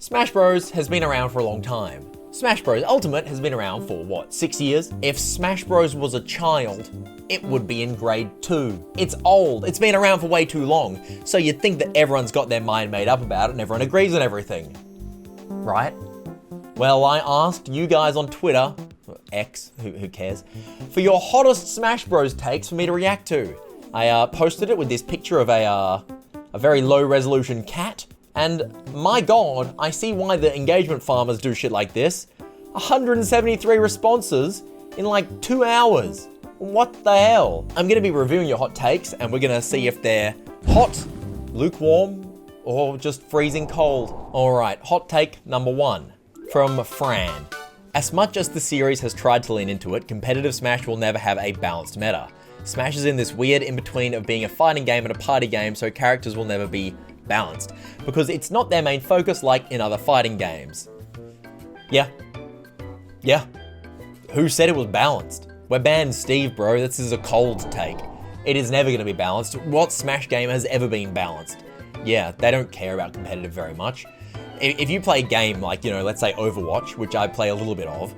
Smash Bros has been around for a long time. Smash Bros Ultimate has been around for, what, 6 years? If Smash Bros was a child, it would be in grade 2. It's old, it's been around for way too long, so you'd think that everyone's got their mind made up about it and everyone agrees on everything. Right? Well, I asked you guys on Twitter, X, who cares, for your hottest Smash Bros takes for me to react to. I posted it with this picture of a very low resolution cat. And my God, I see why the engagement farmers do shit like this. 173 responses in like 2 hours. What the hell? I'm gonna be reviewing your hot takes and we're gonna see if they're hot, lukewarm, or just freezing cold. All right, hot take number 1 from Fran. As much as the series has tried to lean into it, competitive Smash will never have a balanced meta. Smash is in this weird in-between of being a fighting game and a party game, so characters will never be balanced, because it's not their main focus like in other fighting games. Yeah. Who said it was balanced? We're banned Steve, bro. This is a cold take. It is never gonna be balanced. What Smash game has ever been balanced? Yeah, they don't care about competitive very much. If you play a game like, let's say Overwatch, which I play a little bit of,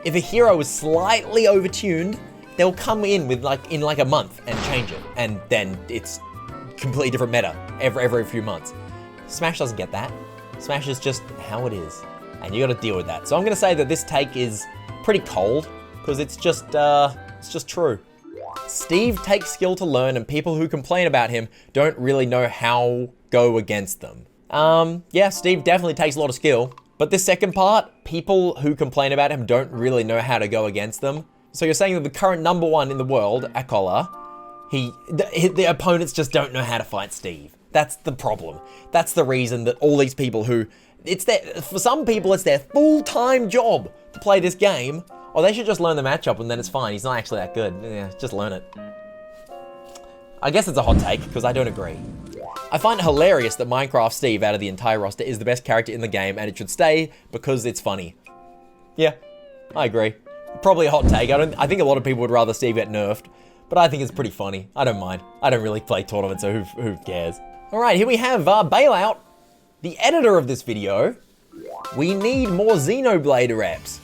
if a hero is slightly overtuned, they'll come in with in a month and change it, and then it's completely different meta every few months. Smash doesn't get that. Smash is just how it is, and you got to deal with that. So I'm gonna say that this take is pretty cold because it's just true. Steve takes skill to learn, and people who complain about him don't really know how go against them. Yeah, Steve definitely takes a lot of skill, but this second part, people who complain about him don't really know how to go against them. So you're saying that the current number 1 in the world, Akola, the opponents just don't know how to fight Steve. That's the problem. That's the reason that all these people for some people, it's their full-time job to play this game, or they should just learn the matchup and then it's fine. He's not actually that good. Yeah, just learn it. I guess it's a hot take, because I don't agree. I find it hilarious that Minecraft Steve, out of the entire roster, is the best character in the game, and it should stay because it's funny. Yeah, I agree. Probably a hot take. I think a lot of people would rather Steve get nerfed, but I think it's pretty funny. I don't mind. I don't really play tournaments, so who cares? All right, here we have Bailout, the editor of this video. We need more Xenoblade reps.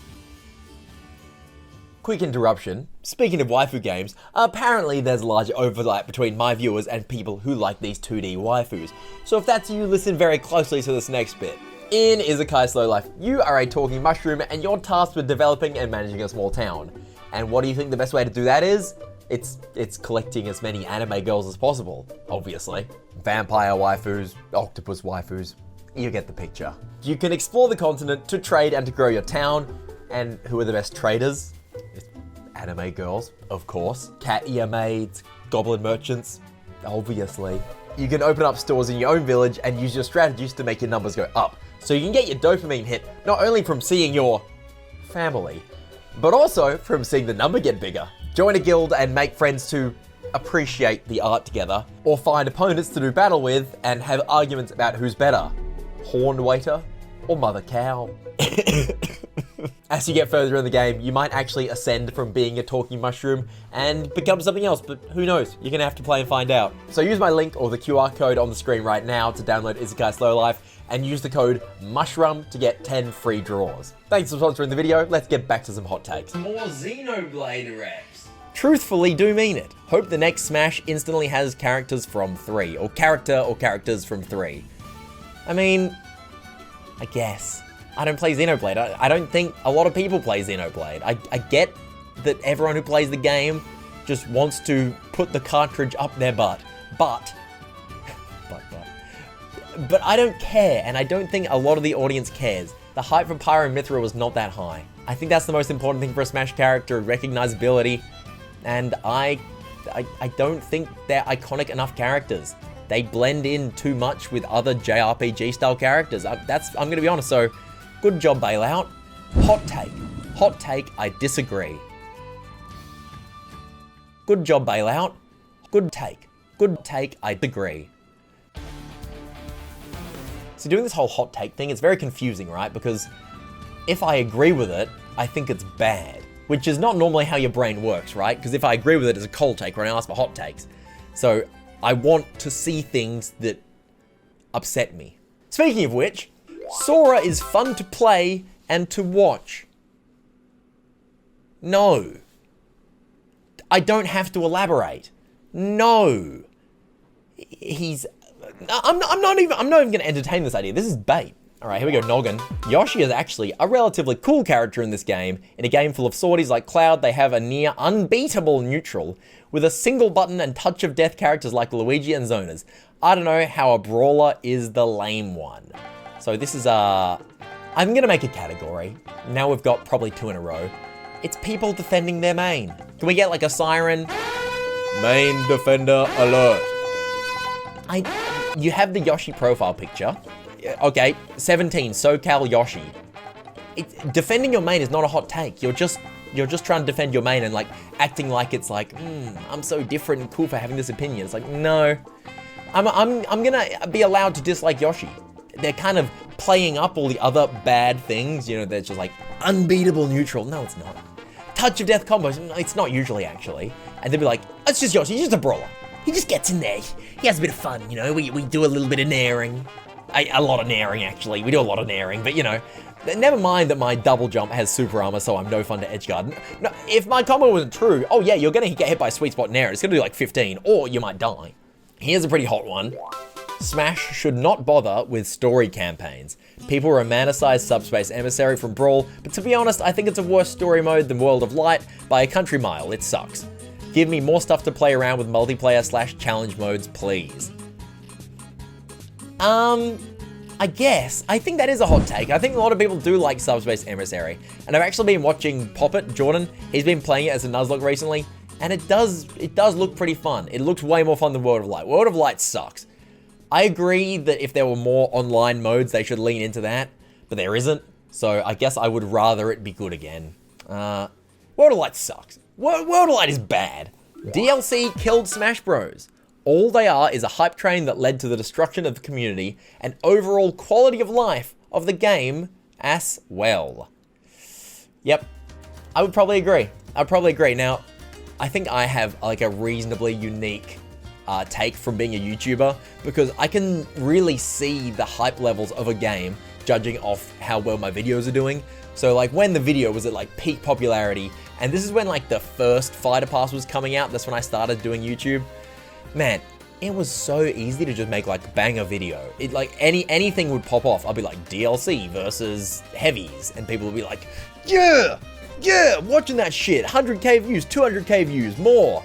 Quick interruption. Speaking of waifu games, apparently there's a large overlap between my viewers and people who like these 2D waifus. So if that's you, listen very closely to this next bit. In Isekai Slow Life, you are a talking mushroom and you're tasked with developing and managing a small town. And what do you think the best way to do that is? It's collecting as many anime girls as possible, obviously. Vampire waifus, octopus waifus, you get the picture. You can explore the continent to trade and to grow your town. And who are the best traders? It's anime girls, of course. Cat ear maids, goblin merchants, obviously. You can open up stores in your own village and use your strategies to make your numbers go up. So you can get your dopamine hit not only from seeing your family, but also from seeing the number get bigger. Join a guild and make friends to appreciate the art together, or find opponents to do battle with and have arguments about who's better, horned waiter or mother cow. As you get further in the game, you might actually ascend from being a talking mushroom and become something else, but who knows? You're gonna have to play and find out. So use my link or the QR code on the screen right now to download Isekai Slow Life and use the code MUSHROOM to get 10 free draws. Thanks for sponsoring the video. Let's get back to some hot takes. More Xenoblade reps. Truthfully, do mean it. Hope the next Smash instantly has characters from 3, or characters from 3. I mean, I guess. I don't play Xenoblade. I don't think a lot of people play Xenoblade. I get that everyone who plays the game just wants to put the cartridge up their butt. But I don't care, and I don't think a lot of the audience cares. The hype for Pyro and Mythra was not that high. I think that's the most important thing for a Smash character, recognizability, and I don't think they're iconic enough characters. They blend in too much with other JRPG style characters. I'm gonna be honest, so good job, Bailout. Hot take, I disagree. Good job, Bailout. Good take, I agree. So doing this whole hot take thing, it's very confusing, right? Because if I agree with it, I think it's bad, which is not normally how your brain works, right? Because if I agree with it, it's a cold take when I ask for hot takes. So I want to see things that upset me. Speaking of which, Sora is fun to play and to watch. No. I don't have to elaborate. No. I'm not even going to entertain this idea. This is bait. All right, here we go, noggin. Yoshi is actually a relatively cool character in this game. In a game full of swordies like Cloud, they have a near unbeatable neutral with a single button and touch of death characters like Luigi and Zonas. I don't know how a brawler is the lame one. So this is I'm gonna make a category. Now we've got probably 2 in a row. It's people defending their main. Can we get like a siren? Main defender alert. You have the Yoshi profile picture. Okay, 17, SoCal Yoshi. Defending your main is not a hot take. You're just trying to defend your main and like acting like it's like, I'm so different and cool for having this opinion. It's like, no. I'm gonna be allowed to dislike Yoshi. They're kind of playing up all the other bad things, you know, they're just like unbeatable neutral. No, it's not. Touch of death combos, it's not usually actually. And they'll be like, it's just Yoshi, he's just a brawler. He just gets in there. He has a bit of fun, you know, we do a little bit of naring. A lot of naring, actually. We do a lot of naring, but you know, never mind that my double jump has super armor, so I'm no fun to edgeguard. No, if my combo wasn't true, oh yeah, you're gonna get hit by a sweet spot nair. It's gonna do like 15, or you might die. Here's a pretty hot one. Smash should not bother with story campaigns. People romanticize Subspace Emissary from Brawl, but to be honest, I think it's a worse story mode than World of Light by a country mile. It sucks. Give me more stuff to play around with multiplayer/challenge modes, please. I guess. I think that is a hot take. I think a lot of people do like Subspace Emissary. And I've actually been watching Poppet, Jordan. He's been playing it as a Nuzlocke recently. And it does look pretty fun. It looks way more fun than World of Light. World of Light sucks. I agree that if there were more online modes, they should lean into that. But there isn't. So I guess I would rather it be good again. World of Light sucks. World of Light is bad. DLC killed Smash Bros. All they are is a hype train that led to the destruction of the community and overall quality of life of the game as well. Yep, I would probably agree. I'd probably agree. Now, I think I have like a reasonably unique take from being a YouTuber because I can really see the hype levels of a game judging off how well my videos are doing. So like when the video was at like peak popularity, and this is when like the first Fighter Pass was coming out, that's when I started doing YouTube. Man, it was so easy to just make like banger video. It like anything would pop off. I'd be like DLC versus heavies, and people would be like, yeah, watching that shit. 100k views, 200k views, more.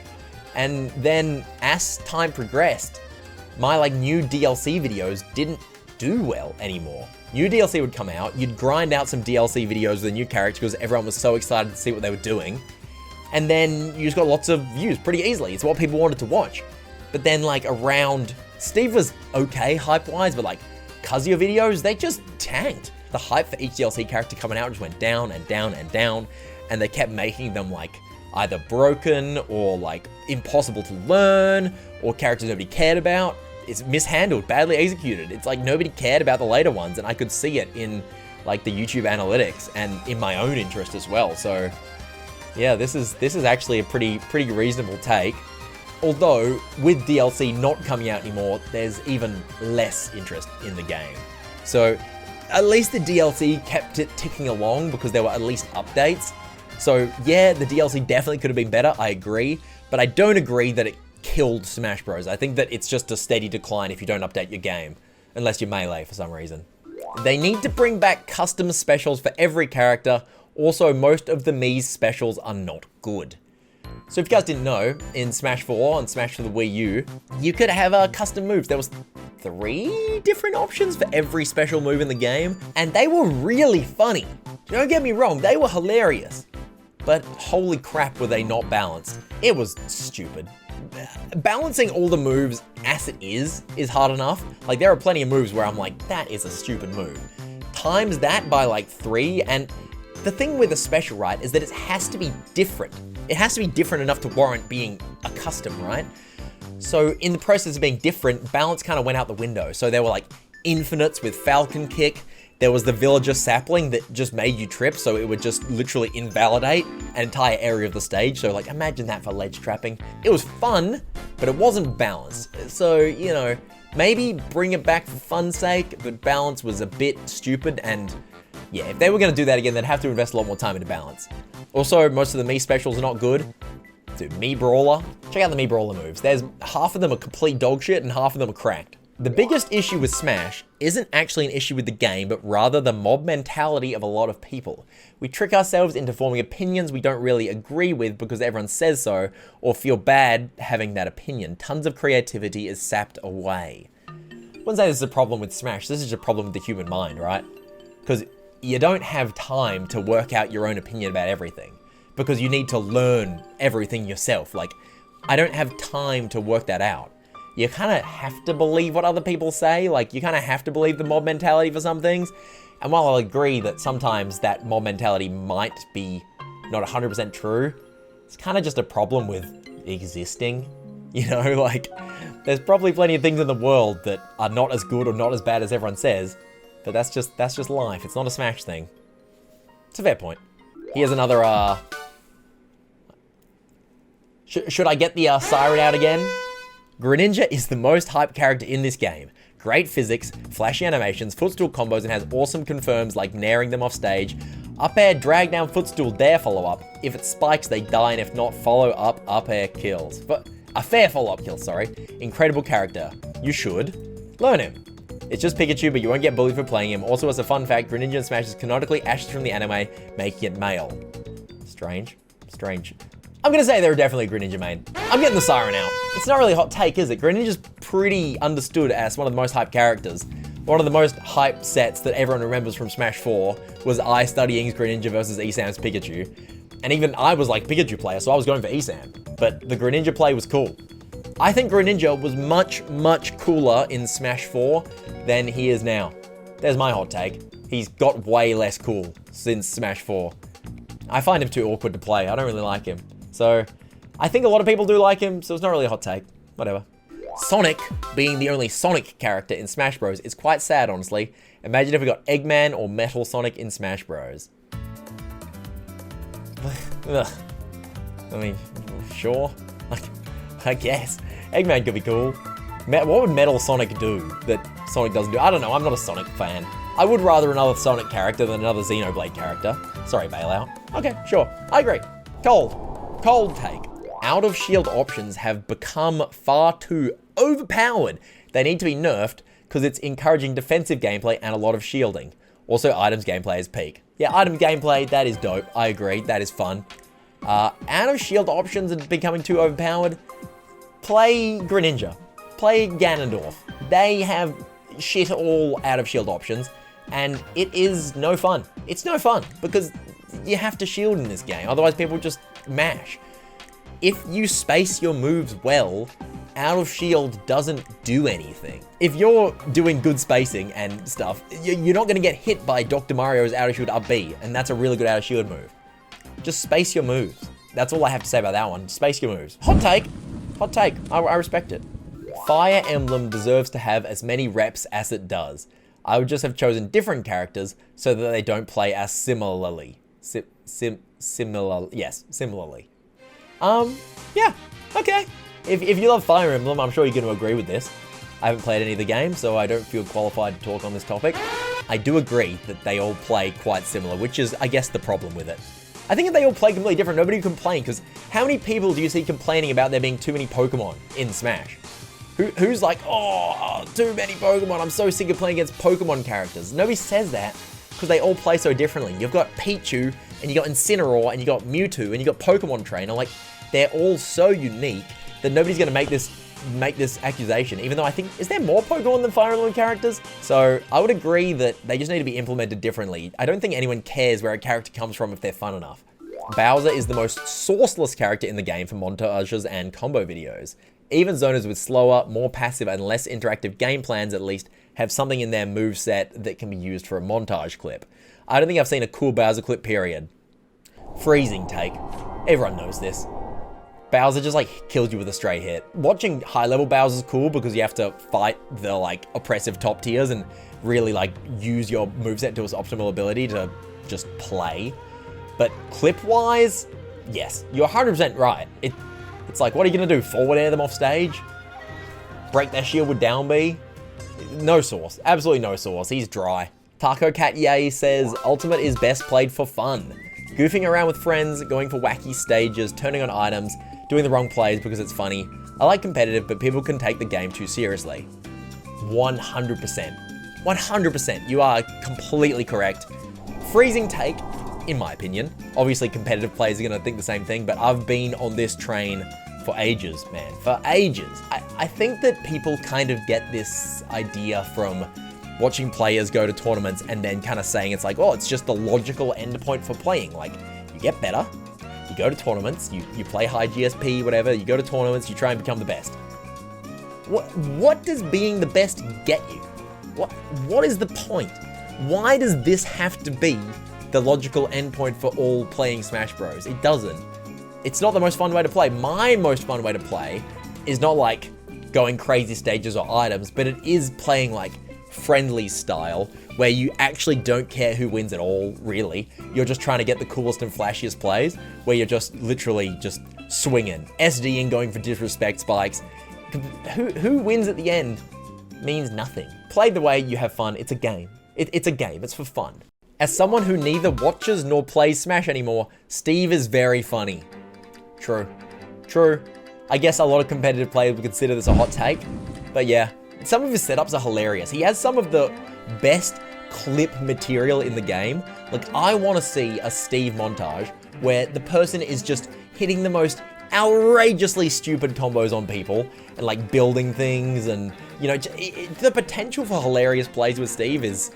And then as time progressed, my like new DLC videos didn't do well anymore. New DLC would come out, you'd grind out some DLC videos with a new character because everyone was so excited to see what they were doing. And then you just got lots of views pretty easily. It's what people wanted to watch. But then like around, Steve was okay hype-wise, but like Kazuya videos, they just tanked. The hype for each DLC character coming out just went down and down and down, and they kept making them like either broken or like impossible to learn, or characters nobody cared about. It's mishandled, badly executed. It's like nobody cared about the later ones, and I could see it in like the YouTube analytics and in my own interest as well. So yeah, this is actually a pretty reasonable take. Although, with DLC not coming out anymore, there's even less interest in the game. So, at least the DLC kept it ticking along because there were at least updates. So, yeah, the DLC definitely could have been better, I agree. But I don't agree that it killed Smash Bros. I think that it's just a steady decline if you don't update your game. Unless you're Melee for some reason. They need to bring back custom specials for every character. Also, most of the Mii's specials are not good. So if you guys didn't know, in Smash 4 and Smash for the Wii U, you could have custom moves. There was 3 different options for every special move in the game, and they were really funny. Don't get me wrong, they were hilarious. But holy crap, were they not balanced. It was stupid. Balancing all the moves as it is hard enough. Like there are plenty of moves where I'm like, that is a stupid move. Times that by like 3, and the thing with a special, right, is that it has to be different. It has to be different enough to warrant being a custom, right? So in the process of being different, balance kind of went out the window. So there were like infinites with Falcon Kick. There was the Villager Sapling that just made you trip, so it would just literally invalidate an entire area of the stage. So like imagine that for ledge trapping. It was fun, but it wasn't balanced. So, you know, Maybe bring it back for fun's sake, but balance was a bit stupid, and yeah, if they were going to do that again, they'd have to invest a lot more time into balance. Also, most of the Mii specials are not good. Dude, Mii Brawler. Check out the Mii Brawler moves. There's half of them are complete dog shit and half of them are cracked. The biggest issue with Smash isn't actually an issue with the game, but rather the mob mentality of a lot of people. We trick ourselves into forming opinions we don't really agree with because everyone says so, or feel bad having that opinion. Tons of creativity is sapped away. I wouldn't say this is a problem with Smash, this is just a problem with the human mind, right? Because you don't have time to work out your own opinion about everything, because you need to learn everything yourself. Like, I don't have time to work that out. You kind of have to believe what other people say. Like, you kind of have to believe the mob mentality for some things. And while I'll agree that sometimes that mob mentality might be not 100% true, it's kind of just a problem with existing. You know, like, there's probably plenty of things in the world that are not as good or not as bad as everyone says, but that's just life. It's not a Smash thing. It's a fair point. Here's another, should I get the siren out again? Greninja is the most hyped character in this game. Great physics, flashy animations, footstool combos, and has awesome confirms like nairing them off stage. Up air, drag down footstool, dare follow up. If it spikes, they die, and if not, follow up air kills. But a fair follow up kill, sorry. Incredible character. You should learn him. It's just Pikachu, but you won't get bullied for playing him. Also, as a fun fact, Greninja in Smash is canonically ashes from the anime, making it male. Strange. I'm gonna say they're definitely a Greninja main. I'm getting the siren out. It's not really a hot take, is it? Greninja's pretty understood as one of the most hyped characters. One of the most hyped sets that everyone remembers from Smash 4 was I studying Greninja versus Esam's Pikachu. And even I was like Pikachu player, so I was going for Esam. But the Greninja play was cool. I think Greninja was much cooler in Smash 4 than he is now. There's my hot take. He's got way less cool since Smash 4. I find him too awkward to play. I don't really like him. So, I think a lot of people do like him, so it's not really a hot take. Whatever. Sonic, being the only Sonic character in Smash Bros, is quite sad, honestly. Imagine if we got Eggman or Metal Sonic in Smash Bros. Ugh. I mean, sure. I guess. Eggman could be cool. What would Metal Sonic do that Sonic doesn't do? I don't know, I'm not a Sonic fan. I would rather another Sonic character than another Xenoblade character. Sorry, Bailout. Okay, sure. I agree. Cold take. Out of shield options have become far too overpowered. They need to be nerfed because it's encouraging defensive gameplay and a lot of shielding. Also, items gameplay is peak. Yeah, item gameplay, that is dope. I agree, that is fun. Out of shield options are becoming too overpowered. Play Greninja. Play Ganondorf. They have shit all out of shield options, and it is no fun. It's no fun because you have to shield in this game, otherwise people just mash. If you space your moves well, out of shield doesn't do anything. If you're doing good spacing and stuff, you're not gonna get hit by Dr. Mario's out of shield up B, and that's a really good out of shield move. Just space your moves. That's all I have to say about that one. Space your moves. Hot take. I respect it. Fire Emblem deserves to have as many reps as it does. I would just have chosen different characters so that they don't play as similarly. Similarly. Yeah, okay. If you love Fire Emblem, I'm sure you're going to agree with this. I haven't played any of the games, so I don't feel qualified to talk on this topic. I do agree that they all play quite similar, which is, I guess, the problem with it. I think if they all play completely different, nobody can complain, because how many people do you see complaining about there being too many Pokemon in Smash? Who's like, oh, too many Pokemon, I'm so sick of playing against Pokemon characters. Nobody says that, because they all play so differently. You've got Pichu, and you got Incineroar, and you got Mewtwo, and you got Pokemon Trainer. Like, they're all so unique that nobody's gonna make this accusation, even though I think, is there more Pokemon than Fire Emblem characters? So I would agree that they just need to be implemented differently. I don't think anyone cares where a character comes from if they're fun enough. Bowser is the most sourceless character in the game for montages and combo videos. Even zoners with slower, more passive, and less interactive game plans at least have something in their moveset that can be used for a montage clip. I don't think I've seen a cool Bowser clip, period. Freezing take. Everyone knows this. Bowser just like kills you with a straight hit. Watching high level Bowser is cool because you have to fight the like oppressive top tiers and really like use your moveset to its optimal ability to just play. But clip wise, yes, you're 100% right. It's like, what are you gonna do? Forward air them off stage? break their shield with down B. No sauce. Absolutely no sauce. He's dry. Taco Cat Yay says, Ultimate is best played for fun. Goofing around with friends, going for wacky stages, turning on items, doing the wrong plays because it's funny. I like competitive, but people can take the game too seriously. 100%. 100%. You are completely correct. Freezing take, in my opinion. Obviously, competitive players are going to think the same thing, but I've been on this train for ages, man. For ages. I think that people kind of get this idea from watching players go to tournaments and then kind of saying it's like, oh, it's just the logical endpoint for playing. Like, you get better, you go to tournaments, you play high GSP, whatever, you go to tournaments, you try and become the best. What does being the best get you? What is the point? Why does this have to be the logical endpoint for all playing Smash Bros? It doesn't. It's not the most fun way to play. My most fun way to play is not like going crazy stages or items, but it is playing like friendly style, where you actually don't care who wins at all, really. You're just trying to get the coolest and flashiest plays, where you're just literally just swinging, SDing, going for disrespect spikes. Who wins at the end means nothing. Play the way you have fun. It's a game. It's a game. It's for fun. As someone who neither watches nor plays Smash anymore, Steve is very funny. True. True. I guess a lot of competitive players would consider this a hot take, but yeah. Some of his setups are hilarious. He has some of the best clip material in the game. Like, I want to see a Steve montage where the person is just hitting the most outrageously stupid combos on people and like building things, and you know, the potential for hilarious plays with Steve is,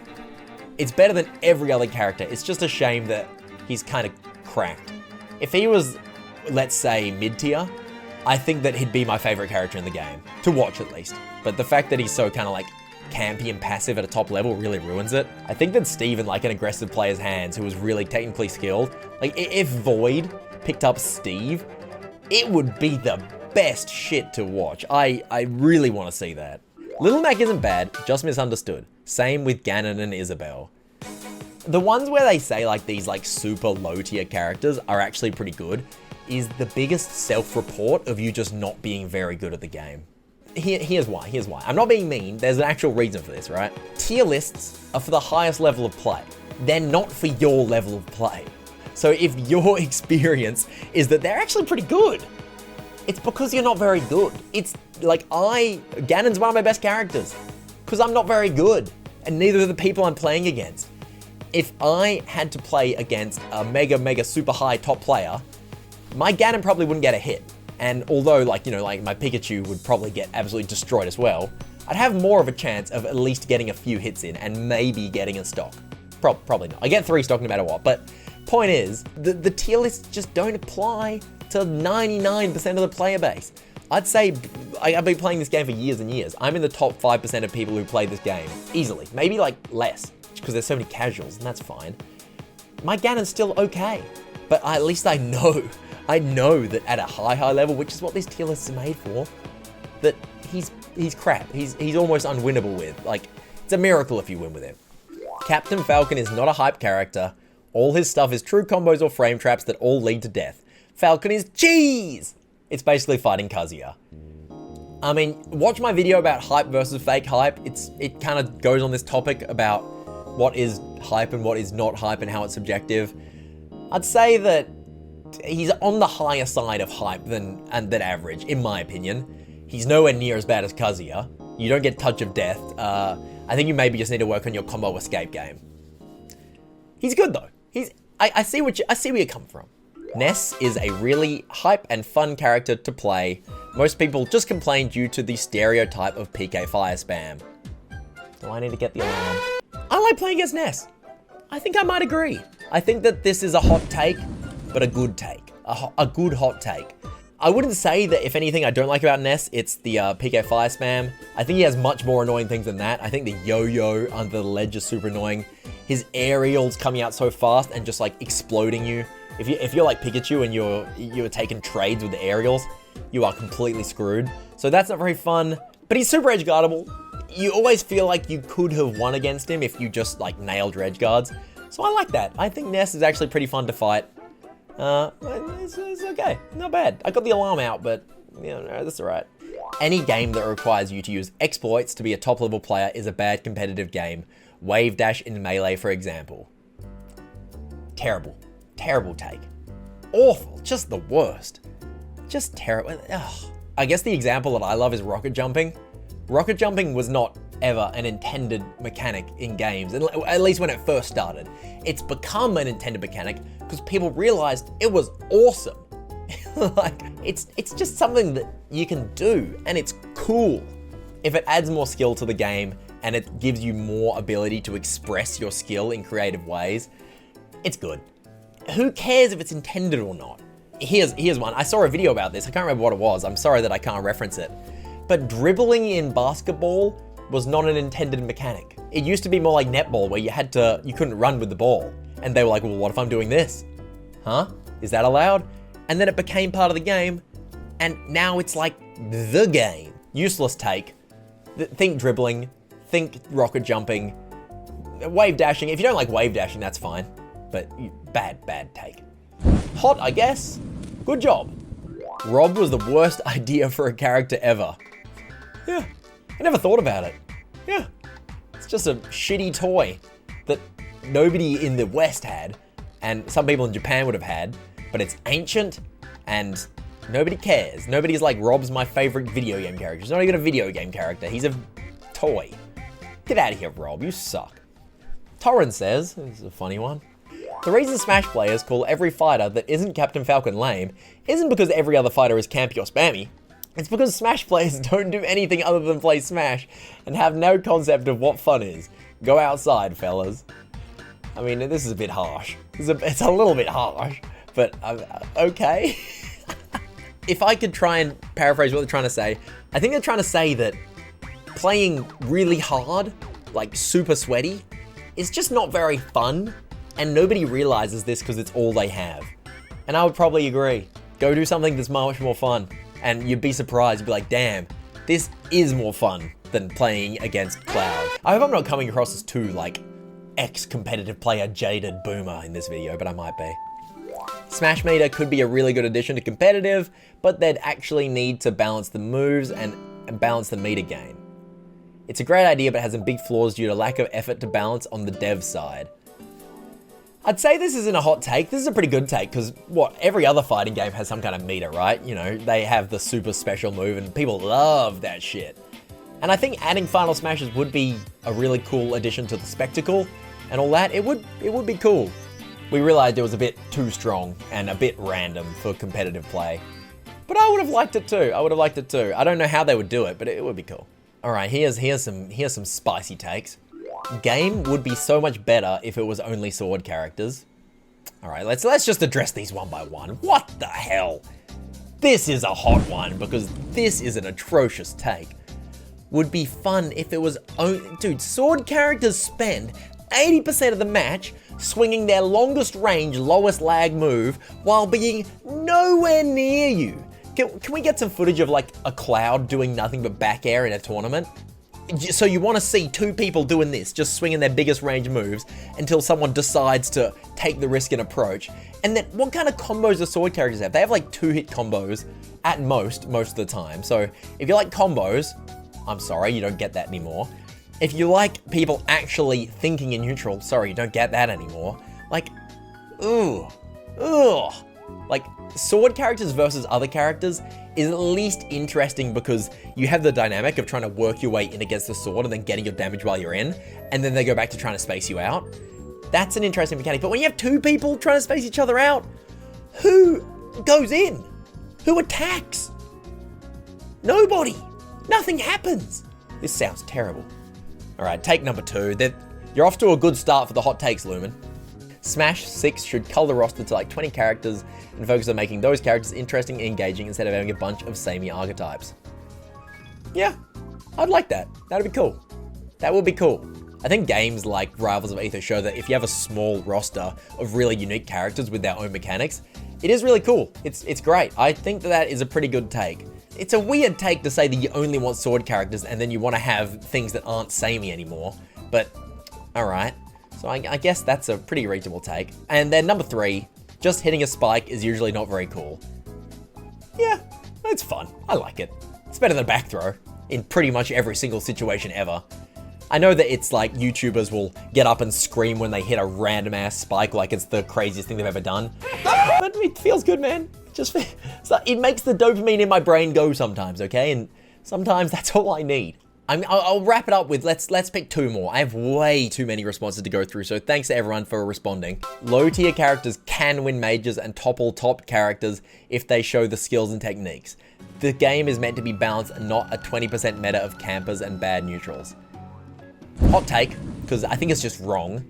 it's better than every other character. It's just a shame that he's kind of cracked. If he was, let's say, mid-tier, I think that he'd be my favorite character in the game, to watch at least. But the fact that he's so kind of like campy and passive at a top level really ruins it. I think that Steve in like an aggressive player's hands who was really technically skilled, like if Void picked up Steve, it would be the best shit to watch. I really want to see that. Little Mac isn't bad, just misunderstood. Same with Ganon and Isabelle. The ones where they say like these like super low tier characters are actually pretty good is the biggest self-report of you just not being very good at the game. Here's why. I'm not being mean, there's an actual reason for this, right? Tier lists are for the highest level of play. They're not for your level of play. So if your experience is that they're actually pretty good, it's because you're not very good. It's like Ganon's one of my best characters, because I'm not very good, and neither are the people I'm playing against. If I had to play against a mega super high top player, my Ganon probably wouldn't get a hit. And although, like, you know, like my Pikachu would probably get absolutely destroyed as well, I'd have more of a chance of at least getting a few hits in and maybe getting a stock. Probably not. I get 3 stock no matter what, but point is, the tier lists just don't apply to 99% of the player base. I'd say, I've been playing this game for years and years. I'm in the top 5% of people who play this game, easily. Maybe like less, because there's so many casuals, and that's fine. My Ganon's still okay, but at least I know that at a high level, which is what these tier lists are made for, that he's crap. He's almost unwinnable with. Like, it's a miracle if you win with him. Captain Falcon is not a hype character. All his stuff is true combos or frame traps that all lead to death. Falcon is cheese! It's basically fighting Kazuya. I mean, watch my video about hype versus fake hype. It kind of goes on this topic about what is hype and what is not hype and how it's subjective. I'd say that he's on the higher side of hype than average, in my opinion. He's nowhere near as bad as Kazuya. You don't get touch of death. I think you maybe just need to work on your combo escape game. He's good though. I see where you come from. Ness is a really hype and fun character to play. Most people just complain due to the stereotype of PK fire spam. Do I need to get the alarm? I like playing against Ness. I think I might agree. I think that this is a hot take, but a good take. A good hot take. I wouldn't say that if anything I don't like about Ness, it's the PK fire spam. I think he has much more annoying things than that. I think the yo-yo under the ledge is super annoying. His aerials coming out so fast and just like exploding you. If you're like Pikachu and you're taking trades with the aerials, you are completely screwed. So that's not very fun, but he's super edge guardable. You always feel like you could have won against him if you just like nailed your edge guards. So I like that. I think Ness is actually pretty fun to fight. It's okay, not bad. I got the alarm out, but you know, that's alright. Any game that requires you to use exploits to be a top level player is a bad competitive game. Wave dash in Melee, for example. Terrible. Terrible take. Awful. Just the worst. Just terrible. Ugh. I guess the example that I love is rocket jumping. Rocket jumping was not ever an intended mechanic in games, at least when it first started. It's become an intended mechanic because people realized it was awesome. Like, it's just something that you can do, and it's cool. If it adds more skill to the game, and it gives you more ability to express your skill in creative ways, it's good. Who cares if it's intended or not? Here's one. I saw a video about this. I can't remember what it was. I'm sorry that I can't reference it. But dribbling in basketball was not an intended mechanic. It used to be more like netball, where you couldn't run with the ball. And they were like, well, what if I'm doing this? Huh? Is that allowed? And then it became part of the game, and now it's like the game. Useless take. Think dribbling, think rocket jumping, wave dashing. If you don't like wave dashing, that's fine. But bad take. Hot, I guess. Good job. Rob was the worst idea for a character ever. Yeah, I never thought about it. Yeah, it's just a shitty toy that nobody in the West had, and some people in Japan would have had, but it's ancient, and nobody cares. Nobody's like, Rob's my favorite video game character. He's not even a video game character, he's a toy. Get out of here, Rob, you suck. Torrin says, this is a funny one, the reason Smash players call every fighter that isn't Captain Falcon lame isn't because every other fighter is campy or spammy. It's because Smash players don't do anything other than play Smash and have no concept of what fun is. Go outside, fellas. I mean, this is a bit harsh. It's a little bit harsh, but okay. If I could try and paraphrase what they're trying to say, I think they're trying to say that playing really hard, like super sweaty, is just not very fun, and nobody realizes this because it's all they have. And I would probably agree. Go do something that's much more fun, and you'd be surprised. You'd be like, damn, this is more fun than playing against Cloud. I hope I'm not coming across as too, like, ex-competitive player jaded boomer in this video, but I might be. Smash Meter could be a really good addition to competitive, but they'd actually need to balance the moves and balance the meter gain. It's a great idea, but has some big flaws due to lack of effort to balance on the dev side. I'd say this isn't a hot take. This is a pretty good take, because every other fighting game has some kind of meter, right? You know, they have the super special move, and people love that shit. And I think adding Final Smashes would be a really cool addition to the spectacle and all that. It would be cool. We realized it was a bit too strong and a bit random for competitive play. But I would have liked it too. I don't know how they would do it, but it would be cool. All right, here's some spicy takes. Game would be so much better if it was only sword characters. All right, let's just address these one by one. What the hell? This is a hot one because this is an atrocious take. Would be fun if it was dude, sword characters spend 80% of the match swinging their longest range, lowest lag move while being nowhere near you. Can we get some footage of like a Cloud doing nothing but back air in a tournament? So you want to see two people doing this, just swinging their biggest range moves until someone decides to take the risk and approach. And then what kind of combos do sword characters have? They have like 2-hit combos at most of the time. So if you like combos, I'm sorry, you don't get that anymore. If you like people actually thinking in neutral, sorry, you don't get that anymore. Like, ugh. Like, sword characters versus other characters is at least interesting because you have the dynamic of trying to work your way in against the sword and then getting your damage while you're in, and then they go back to trying to space you out. That's an interesting mechanic. But when you have two people trying to space each other out, who goes in? Who attacks? Nobody. Nothing happens. This sounds terrible. All right, take number 2. You're off to a good start for the hot takes, Lumen. Smash 6 should cull the roster to like 20 characters and focus on making those characters interesting and engaging instead of having a bunch of samey archetypes. Yeah, I'd like that. That'd be cool. That would be cool. I think games like Rivals of Aether show that if you have a small roster of really unique characters with their own mechanics, it is really cool. It's great. I think that is a pretty good take. It's a weird take to say that you only want sword characters and then you want to have things that aren't samey anymore, but all right. So I guess that's a pretty reasonable take. And then number 3, just hitting a spike is usually not very cool. Yeah, it's fun. I like it. It's better than back throw in pretty much every single situation ever. I know that it's like YouTubers will get up and scream when they hit a random ass spike like it's the craziest thing they've ever done. But it feels good, man. It makes the dopamine in my brain go sometimes, okay? And sometimes that's all I need. I'll wrap it up with, let's pick 2 more. I have way too many responses to go through, so thanks to everyone for responding. Low tier characters can win majors and topple top characters if they show the skills and techniques. The game is meant to be balanced, not a 20% meta of campers and bad neutrals. Hot take, because I think it's just wrong.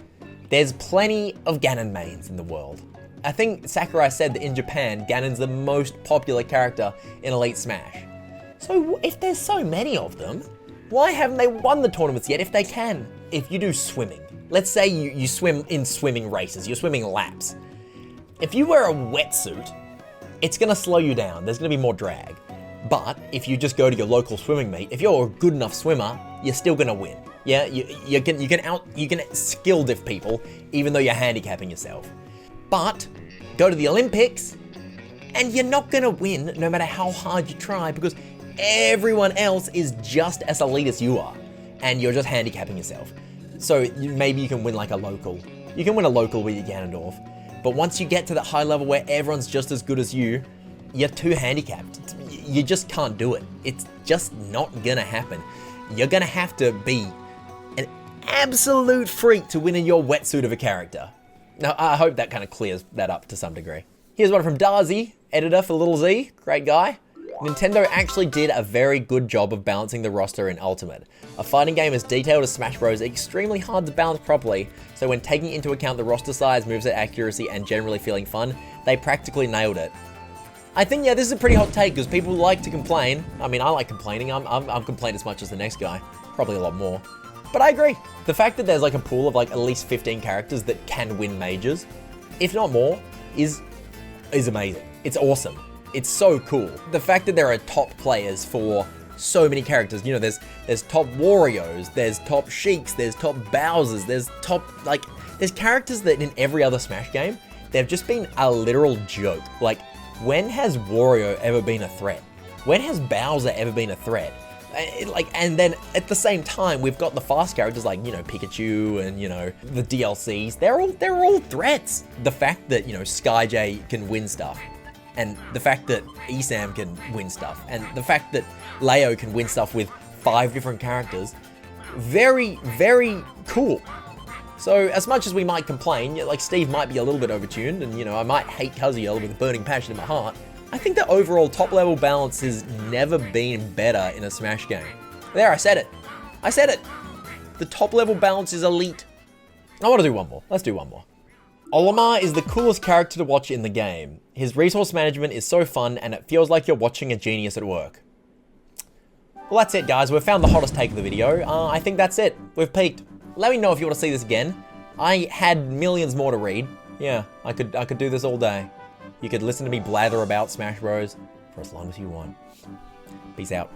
There's plenty of Ganon mains in the world. I think Sakurai said that in Japan, Ganon's the most popular character in Elite Smash. So if there's so many of them, why haven't they won the tournaments yet if they can? If you do swimming, let's say you swim in swimming races, you're swimming laps. If you wear a wetsuit, it's gonna slow you down, there's gonna be more drag. But if you just go to your local swimming meet, if you're a good enough swimmer, you're still gonna win. Yeah, you can skill diff people, even though you're handicapping yourself. But go to the Olympics, and you're not gonna win no matter how hard you try, because everyone else is just as elite as you are, and you're just handicapping yourself. So maybe you can win like a local. You can win a local with your Ganondorf, but once you get to that high level where everyone's just as good as you, you're too handicapped. You just can't do it. It's just not gonna happen. You're gonna have to be an absolute freak to win in your wetsuit of a character. Now, I hope that kind of clears that up to some degree. Here's one from Darzi, editor for Little Z, great guy. Nintendo actually did a very good job of balancing the roster in Ultimate. A fighting game as detailed as Smash Bros. Is extremely hard to balance properly, so when taking into account the roster size, moveset accuracy, and generally feeling fun, they practically nailed it. I think, yeah, this is a pretty hot take, because people like to complain. I mean, I like complaining. I'm complaining as much as the next guy. Probably a lot more. But I agree. The fact that there's like a pool of like at least 15 characters that can win majors, if not more, is amazing. It's awesome. It's so cool. The fact that there are top players for so many characters, you know, there's top Warriors, there's top Sheiks, there's top Bowsers, there's characters that in every other Smash game, they've just been a literal joke. Like, when has Wario ever been a threat? When has Bowser ever been a threat? And then at the same time, we've got the fast characters like, you know, Pikachu and, you know, the DLCs. They're all threats. The fact that, you know, SkyJ can win stuff, and the fact that Esam can win stuff, and the fact that Leo can win stuff with 5 different characters, very, very cool. So as much as we might complain, like Steve might be a little bit overtuned, and, you know, I might hate Kazuya with a burning passion in my heart, I think the overall top level balance has never been better in a Smash game. There, I said it. I said it. The top level balance is elite. I want to do one more. Let's do one more. Olimar is the coolest character to watch in the game. His resource management is so fun, and it feels like you're watching a genius at work. Well, that's it, guys. We've found the hottest take of the video. I think that's it. We've peaked. Let me know if you want to see this again. I had millions more to read. Yeah, I could do this all day. You could listen to me blather about Smash Bros. For as long as you want. Peace out.